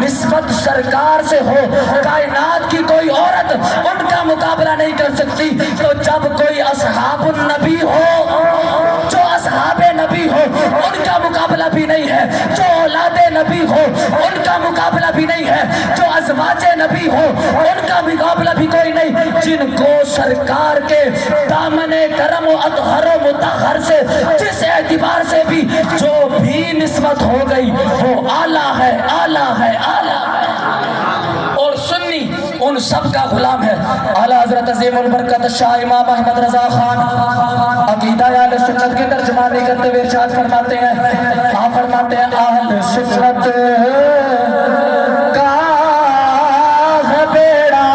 نسبت سرکار سے ہو، کائنات کی کوئی عورت ان کا مقابلہ نہیں کر سکتی۔ تو جب کوئی اصحاب النبی ہو، جو اصحاب نبی ہو، ان کا مقابلہ بھی نہیں ہے، جو اولاد نبی ہو ان کا مقابلہ بھی نہیں ہے، جو ازواج نبی ہو ان کا مقابلہ بھی کوئی نہیں، جن کو سرکار کے دامن کرم و اطہر و مطہر سے جس اعتبار سے بھی جو بھی نسبت ہو گئی وہ اعلیٰ ہے، اعلیٰ ہے، اعلیٰ ہے۔ اور سنی ان سب کا غلام ہے۔ اعلیٰ حضرت عظیم البرکت شاہ امام احمد رضا خان عقیدہ اہل سنت کی ترجمانی کرتے ہوئے ارشاد فرماتے ہیں، آپ فرماتے ہیں اہل سنت کا ہے بیڑا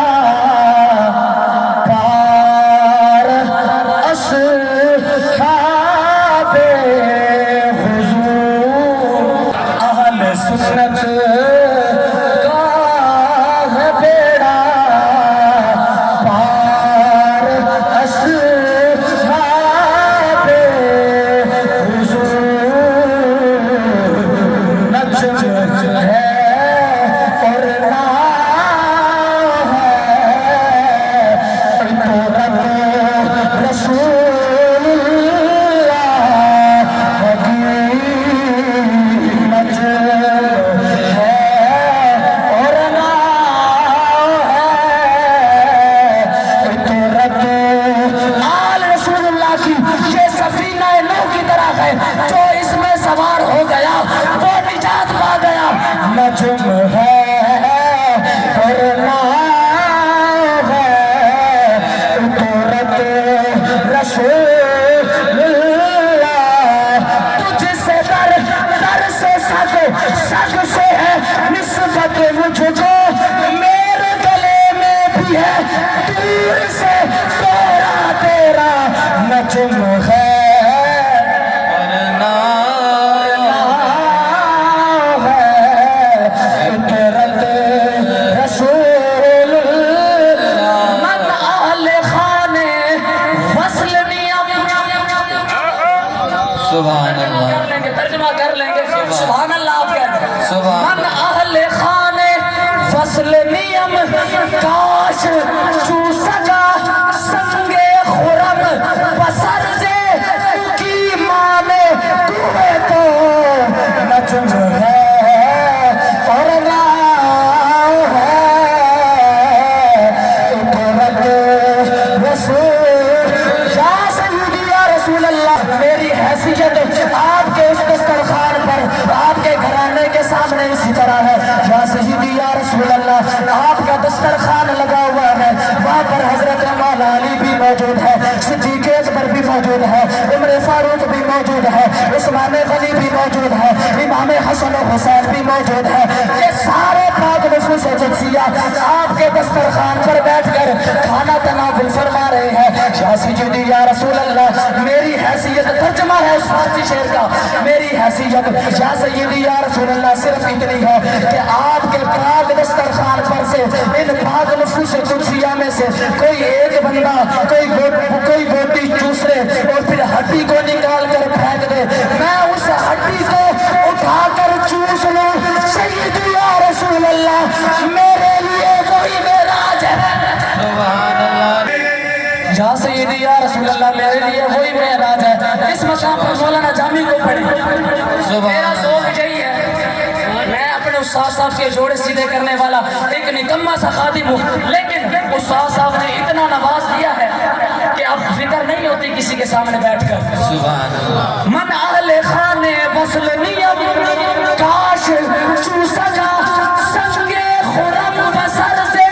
پار اصحاب حضور، اہل سنت آپ کا دسترخوان لگا ہوا ہے، وہاں پر حضرت مولا علی بھی موجود ہے، صدیق اکبر بھی موجود ہے، عمر فاروق بھی موجود ہے، عثمان غنی بھی موجود ہے، امام حسن و حسین بھی موجود ہے۔ یہ سارے پاک نفوس قدسیہ آپ کے دسترخوان پر بیٹھ کر کھانا تناول فرما رہے ہیں۔ یا سیدی یا رسول اللہ، میری حیثیت ترجمہ ہے اس فارسی شعر کا، میری حیثیت یا سیدی یا رسول اللہ صرف اتنی ہے کہ آپ کے پاک دسترخوان پر سے ان پاک نفوس قدسیہ میں سے کوئی ایک بندہ کوئی بوٹی چوس لے اور پھر ہڈی کو نکال کر پھینک دے، میں اس ہڈی کو اٹھا کر چوس لوں، سیدی یا رسول اللہ میرے لیے وہی معراج ہے۔ سبحان اللہ، یا سیدی یا رسول اللہ میرے لیے وہی معراج ہے۔ اس مقام پر مولانا جامی کو پڑھی، میرا ذوق یہی ہے، میں اپنے استاد صاحب کے جوڑے سیدھے کرنے والا ایک نکمہ سا خادم ہوں، لیکن استاد صاحب نے اتنا نواز دیا ہے کہ اب فکر نہیں ہوتی کسی کے سامنے بیٹھ کر۔ سبحان اللہ، من اہل خانے وصل نیم کاش چوسا جا سنگے خرم بسر سے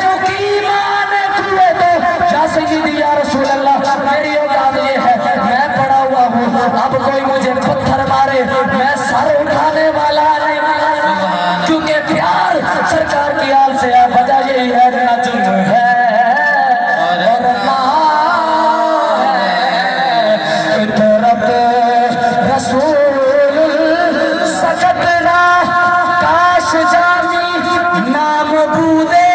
چونکہ ایمان کھلے تو یا سیدی یا رسول اللہ میری اوقات یہ ہے، میں پڑا ہوا ہوں، اب کوئی مجھے پتھر مارے میں سر اٹھانے والا نہیں، کیونکہ پیار سرکار کی آل سے ہے، وجہ یہی ہے نجم ہے اور اللہ ہے، طرف رسول سکتنا کاش جامی نام بودے،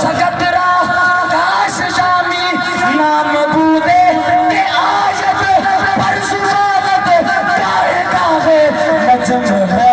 سکتنا کاش جامی نام بودے کہ آجت پر زبانت کائے کاغے نجم ہے۔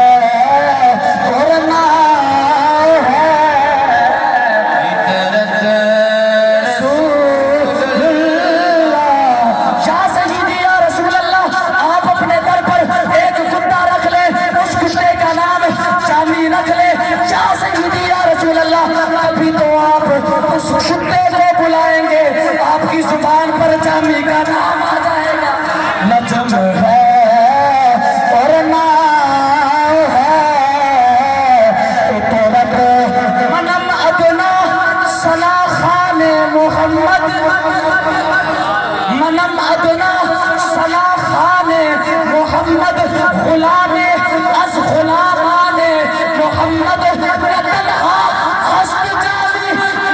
شامی کا نام آ جائے گا نجم ہے اور نام ہے اطرت منم ادنا سنا خان محمد منم ادنا سنا خان محمد غلام از غلامان محمد تنہا ہست جانی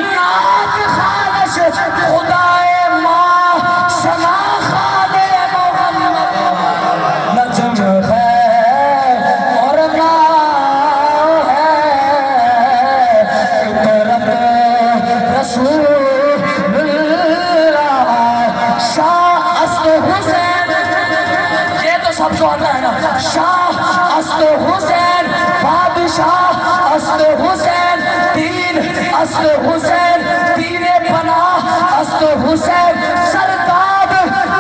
نات خانش خدائے ماں سنا خان محمد نجم ہے اور نام ہے اطرت رسول شاہ است حسین یہ تو سب کو آتا ہے نا شاہ است حسین بادشاہ است حسین دین است حسین دین پناہ است حسین سرداد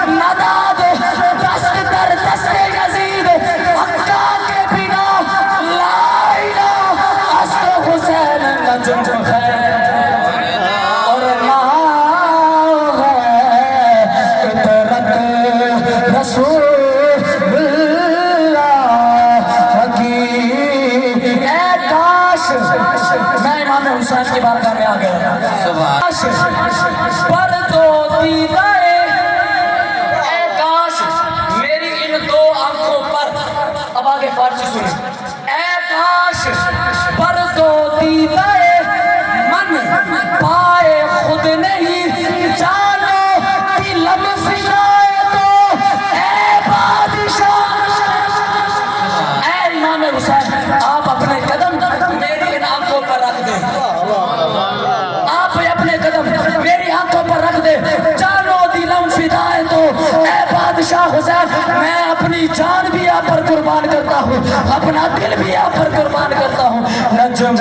نداد دست در دست یزید حقا کے بنا لا الہ است حسین نجم ہے اور نام ہے اطرت رسول میں امام حسین کی بارگاہ میں آ گیا کاش پر دو دیدائے اے کاش میری ان دو آنکھوں پر اب آگے فارسی سنیں اے کاش پر دو دیدائے من پائے خود نہیں جانو کہ لمس جائے تو اے بادشاہ اے امام حسین آپ اپنے قدم میری ان آنکھوں پر رکھ دیں آپ اپنے قدم میری آنکھوں پر رکھ دیں جانو دلم فدائے تو اے بادشاہ حسین میں اپنی جان بھی آپ پر قربان کرتا ہوں اپنا دل بھی آپ پر قربان کرتا ہوں نجم